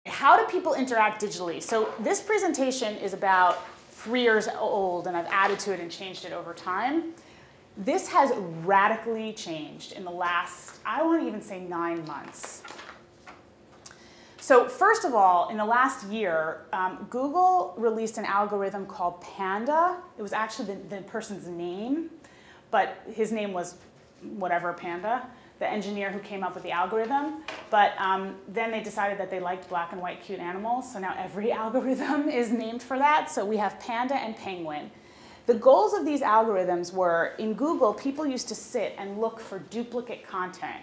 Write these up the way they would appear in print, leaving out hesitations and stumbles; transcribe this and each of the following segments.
How do people interact digitally? So this presentation is about 3 years old, and I've added to it and changed it over time. This has radically changed in the last, I want to even say 9 months. So first of all, in the last year, Google released an algorithm called Panda. It was actually the person's name, but his name was whatever Panda, the engineer who came up with the algorithm. But then they decided that they liked black and white cute animals, so now every algorithm is named for that. So we have Panda and Penguin. The goals of these algorithms were, in Google, people used to sit and look for duplicate content.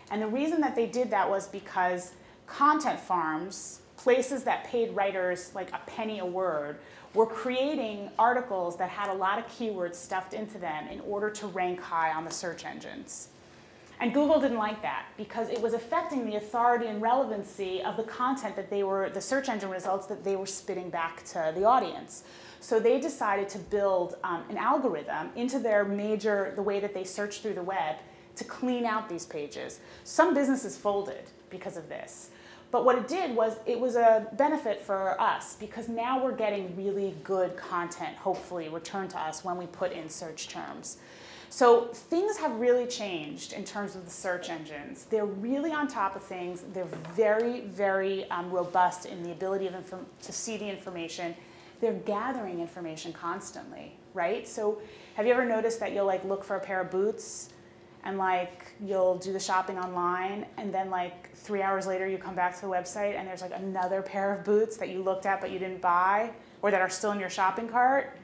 And the reason that they did that was because content farms, places that paid writers like a penny a word, were creating articles that had a lot of keywords stuffed into them in order to rank high on the search engines. And Google didn't like that because it was affecting the authority and relevancy of the content that they were, the search engine results that they were spitting back to the audience. So they decided to build an algorithm into their the way that they search through the web to clean out these pages. Some businesses folded because of this. But what it did was it was a benefit for us because now we're getting really good content, hopefully, returned to us when we put in search terms. So things have really changed in terms of the search engines. They're really on top of things. They're very, very robust in the ability to see the information. They're gathering information constantly, right? So have you ever noticed that you'll like look for a pair of boots and like you'll do the shopping online and then like 3 hours later you come back to the website and there's like another pair of boots that you looked at but you didn't buy or that are still in your shopping cart?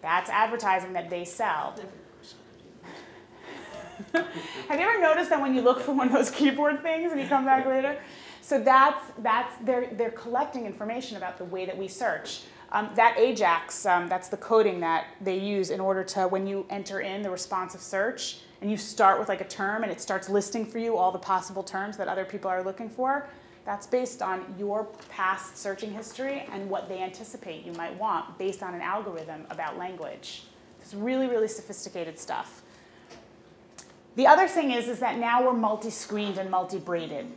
That's advertising that they sell. Have you ever noticed that when you look for one of those keyboard things and you come back later? So they're collecting information about the way that we search. That Ajax, that's the coding that they use in order to, when you enter in the responsive search and you start with like a term and it starts listing for you all the possible terms that other people are looking for, that's based on your past searching history and what they anticipate you might want based on an algorithm about language. It's really, really sophisticated stuff. The other thing is that now we're multi-screened and multi-braided.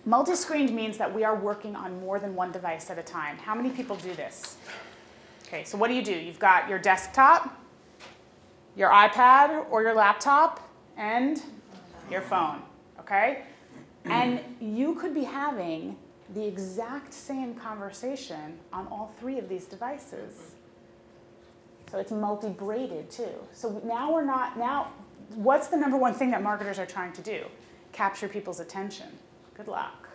Multi-screened means that we are working on more than one device at a time. How many people do this? Okay, so what do? You've got your desktop, your iPad or your laptop, and your phone, okay? And you could be having the exact same conversation on all 3 of these devices. So it's multi-braided too. So now what's the #1 thing that marketers are trying to do? Capture people's attention. Good luck,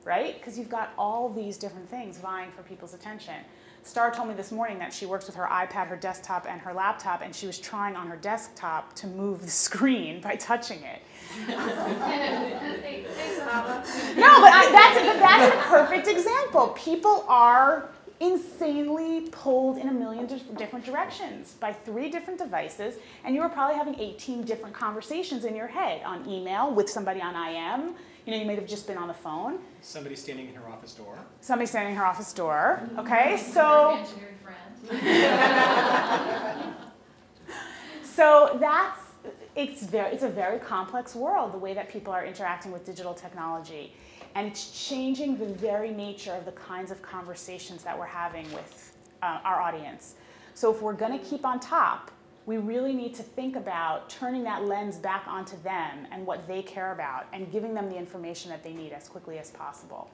right? Because you've got all these different things vying for people's attention. Star told me this morning that she works with her iPad, her desktop, and her laptop, and she was trying on her desktop to move the screen by touching it. Thanks, Ahava. No, but that's a perfect example. People are insanely pulled in a million different directions by 3 different devices, and you were probably having 18 different conversations in your head on email with somebody on IM. You know, you may have just been on the phone. Somebody standing in her office door. Somebody standing in her office door. Okay, so. Imaginary friend. So it's a very complex world, the way that people are interacting with digital technology. And it's changing the very nature of the kinds of conversations that we're having with our audience. So if we're going to keep on top, we really need to think about turning that lens back onto them and what they care about and giving them the information that they need as quickly as possible.